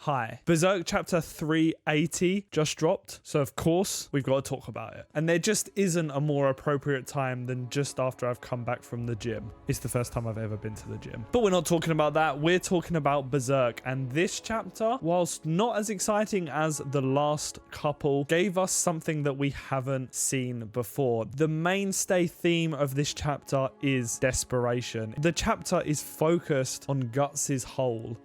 high. Berserk chapter 380 just dropped, so of course we've got to talk about it. And there just isn't a more appropriate time than just after I've come back from the gym. It's the first time I've ever been to the gym. But we're not talking about that. We're talking about Berserk. And this chapter, whilst not as exciting as the last couple, gave us something that we haven't seen before. The mainstay theme of this chapter is desperation. The chapter is focused on Guts' hole.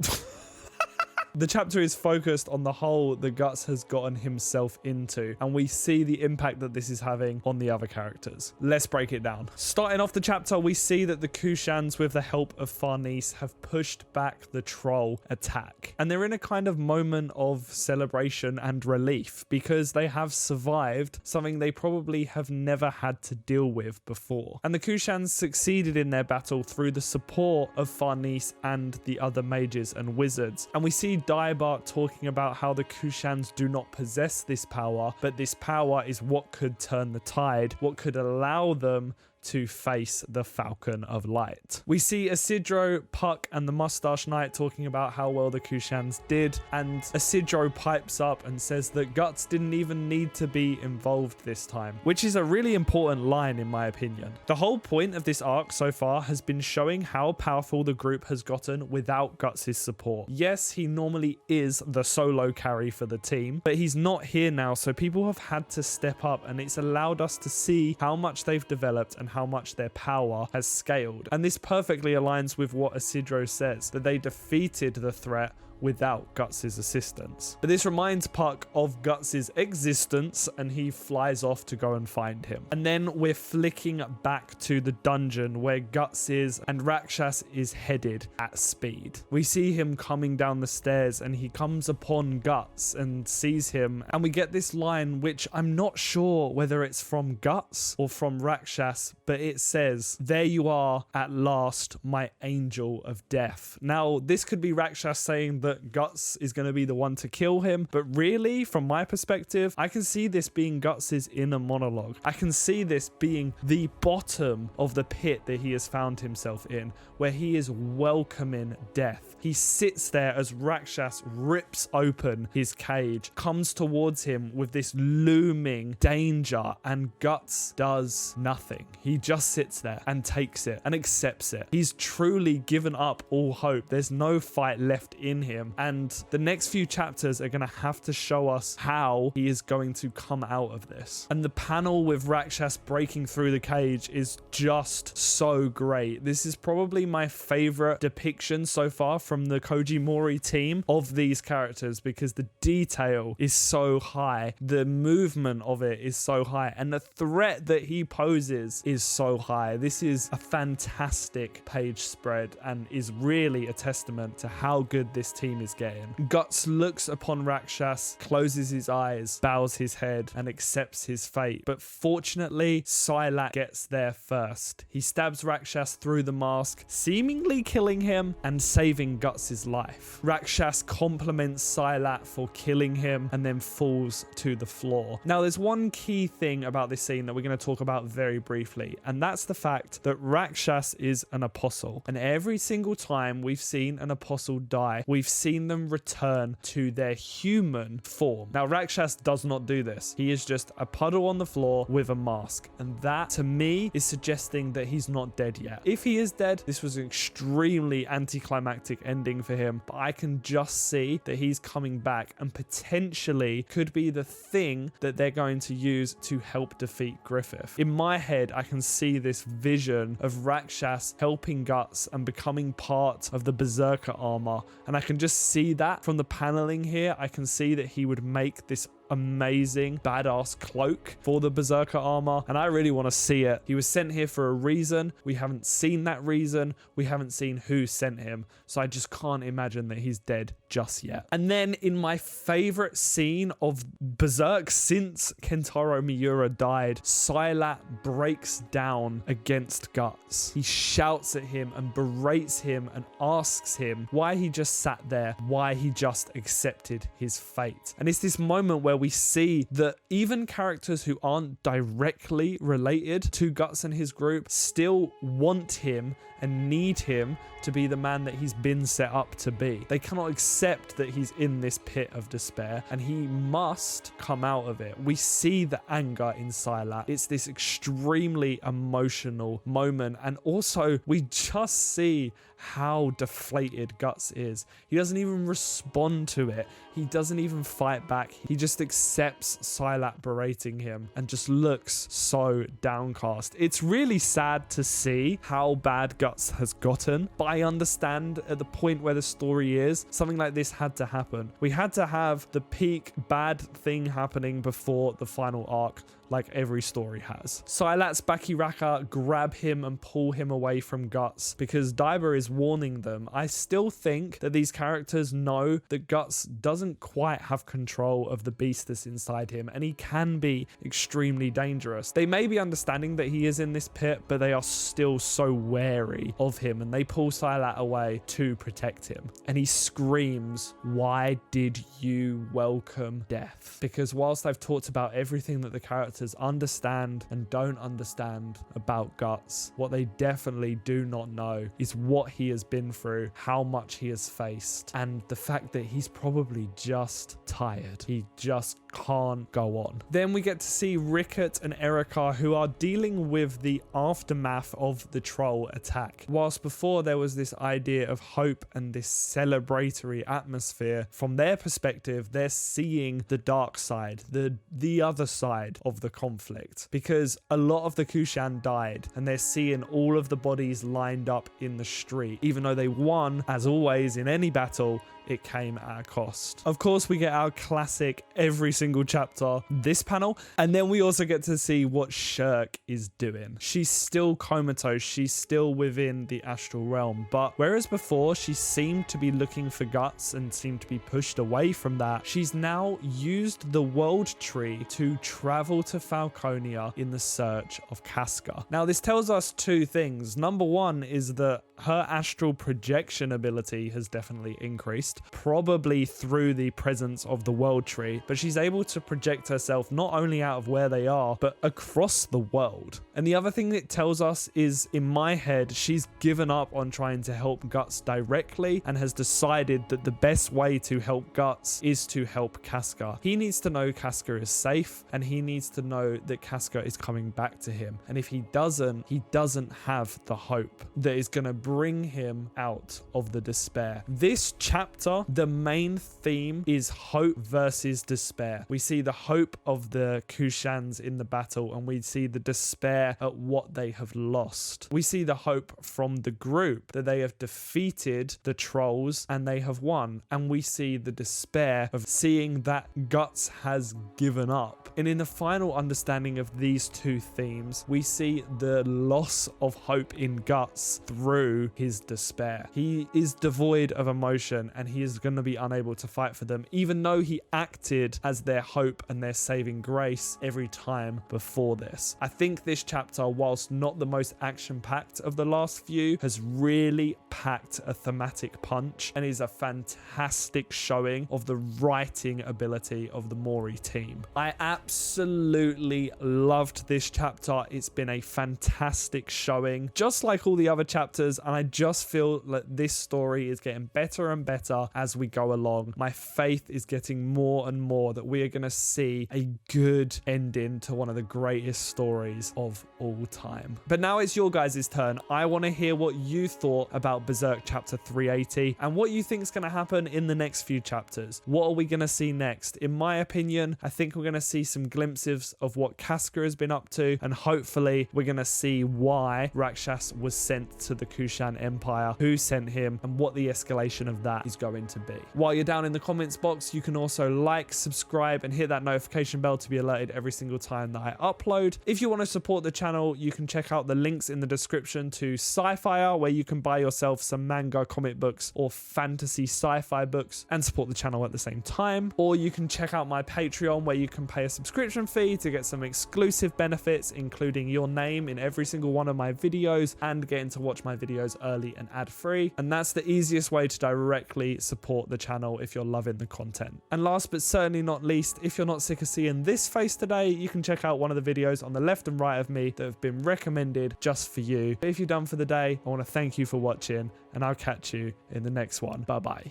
The chapter is focused on the hole that Guts has gotten himself into, and we see the impact that this is having on the other characters. Let's break it down. Starting off the chapter, we see that the Kushans, with the help of Farnese, have pushed back the troll attack. And they're in a kind of moment of celebration and relief because they have survived something they probably have never had to deal with before. And the Kushans succeeded in their battle through the support of Farnese and the other mages and wizards. And we see Dibart talking about how the Kushans do not possess this power, but this power is what could turn the tide, what could allow them to face the Falcon of Light. We see Isidro, Puck, and the Mustache Knight talking about how well the Kushans did, and Isidro pipes up and says that Guts didn't even need to be involved this time, which is a really important line in my opinion. The whole point of this arc so far has been showing how powerful the group has gotten without Guts' support. Yes, he normally is the solo carry for the team, but he's not here now, so people have had to step up, and it's allowed us to see how much they've developed and how much their power has scaled. And this perfectly aligns with what Isidro says, that they defeated the threat without Guts' assistance. But this reminds Puck of Guts' existence, and he flies off to go and find him. And then we're flicking back to the dungeon where Guts is, and Rakshas is headed at speed. We see him coming down the stairs, and he comes upon Guts and sees him, and we get this line which I'm not sure whether it's from Guts or from Rakshas, but it says, "There you are at last, my angel of death." Now this could be Rakshas saying that Guts is going to be the one to kill him, but really, from my perspective, I can see this being Guts' inner monologue. I can see this being the bottom of the pit that he has found himself in, where he is welcoming death. He sits there as Rakshas rips open his cage, comes towards him with this looming danger, and Guts does nothing. He just sits there and takes it and accepts it. He's truly given up all hope. There's no fight left in him. And the next few chapters are going to have to show us how he is going to come out of this. And the panel with Rakshas breaking through the cage is just so great. This is probably my favorite depiction so far from the Koji Mori team of these characters, because the detail is so high, the movement of it is so high, and the threat that he poses is so high. This is a fantastic page spread and is really a testament to how good this team is getting. Guts looks upon Rakshas, closes his eyes, bows his head, and accepts his fate. But fortunately, Silat gets there first. He stabs Rakshas through the mask, seemingly killing him and saving Guts' life. Rakshas compliments Silat for killing him and then falls to the floor. Now, there's one key thing about this scene that we're going to talk about very briefly, and that's the fact that Rakshas is an apostle. And every single time we've seen an apostle die, we've seen them return to their human form. Now, Rakshas does not do this. He is just a puddle on the floor with a mask. And that, to me, is suggesting that he's not dead yet. If he is dead, this was an extremely anticlimactic ending for him. But I can just see that he's coming back and potentially could be the thing that they're going to use to help defeat Griffith. In my head, I can see this vision of Rakshas helping Guts and becoming part of the Berserker armor. And I can just see that from the paneling here. I can see that he would make this amazing badass cloak for the Berserker armor, and I really want to see it. He was sent here for a reason. We haven't seen that reason. We haven't seen who sent him, so I just can't imagine that he's dead just yet. And then in my favorite scene of Berserk since Kentaro Miura died, Silat breaks down against Guts. He shouts at him and berates him and asks him why he just sat there, why he just accepted his fate. And it's this moment where we see that even characters who aren't directly related to Guts and his group still want him and need him to be the man that he's been set up to be. They cannot accept accept that he's in this pit of despair and he must come out of it. We see the anger in Sylat. It's this extremely emotional moment, and also we just see how deflated Guts is. He doesn't even respond to it. He doesn't even fight back. He just accepts Sylat berating him and just looks so downcast. It's really sad to see how bad Guts has gotten, but I understand at the point where the story is, something like this had to happen. We had to have the peak bad thing happening before the final arc, like every story has. Sylat's Bakiraka grab him and pull him away from Guts because Daiba is warning them. I still think that these characters know that Guts doesn't quite have control of the beast that's inside him, and he can be extremely dangerous. They may be understanding that he is in this pit, but they are still so wary of him, and they pull Sylat away to protect him. And he screams, "Why did you welcome death?" Because whilst I've talked about everything that the characters understand and don't understand about Guts, what they definitely do not know is what he has been through, how much he has faced, and the fact that he's probably just tired. He just can't go on. Then we get to see Rickert and Erica, who are dealing with the aftermath of the troll attack. Whilst before there was this idea of hope and this celebratory atmosphere, from their perspective, they're seeing the dark side, the other side of the conflict, because a lot of the Kushan died and they're seeing all of the bodies lined up in the street. Even though they won, as always in any battle, it came at a cost. Of course, we get our classic every single chapter this panel, and then we also get to see what Shirk is doing. She's still comatose, she's still within the astral realm, but whereas before she seemed to be looking for Guts and seemed to be pushed away from that, she's now used the world tree to travel to Falconia in the search of Casca. Now this tells us two things. Number one is that her astral projection ability has definitely increased, probably through the presence of the world tree, but she's able to project herself not only out of where they are, but across the world. And the other thing it tells us is, in my head, she's given up on trying to help Guts directly and has decided that the best way to help Guts is to help Casca. He needs to know Casca is safe, and he needs to know that Casca is coming back to him. And if he doesn't have the hope that is going to bring him out of the despair. This chapter, the main theme is hope versus despair. We see the hope of the Kushans in the battle, and we see the despair at what they have lost. We see the hope from the group that they have defeated the trolls and they have won, and we see the despair of seeing that Guts has given up. And in the final understanding of these two themes, we see the loss of hope in Guts through his despair. He is devoid of emotion and he is going to be unable to fight for them, even though he acted as their hope and their saving grace every time before this. I think this chapter, whilst not the most action-packed of the last few, has really packed a thematic punch and is a fantastic showing of the writing ability of the Mori team. I absolutely loved this chapter. It's been a fantastic showing, just like all the other chapters, and I just feel like this story is getting better and better as we go along. My faith is getting more and more that we are going to see a good ending to one of the greatest stories of all time. But now it's your guys' turn. I want to hear what you thought about Berserk chapter 380 and what you think is going to happen in the next few chapters. What are we going to see next? In my opinion, I think we're going to see some glimpses of what Casca has been up to, and hopefully we're going to see why Rakshas was sent to the Kushan Empire, who sent him, and what the escalation of that is going to be. While you're down in the comments box, you can also like, subscribe, and hit that notification bell to be alerted every single time that I upload. If you want to support the channel, you can check out the links in the description to Sci-Fi, where you can buy yourself some manga comic books or fantasy sci-fi books and support the channel at the same time. Or you can check out my Patreon, where you can pay a subscription fee to get some exclusive benefits, including your name in every single one of my videos and getting to watch my videos early and ad-free. And that's the easiest way to directly support the channel if you're loving the content. And last but certainly not least, if you're not sick of seeing this face today, you can check out one of the videos on the left and right of me that have been recommended just for you. But if you're done for the day, I want to thank you for watching, and I'll catch you in the next one. Bye bye.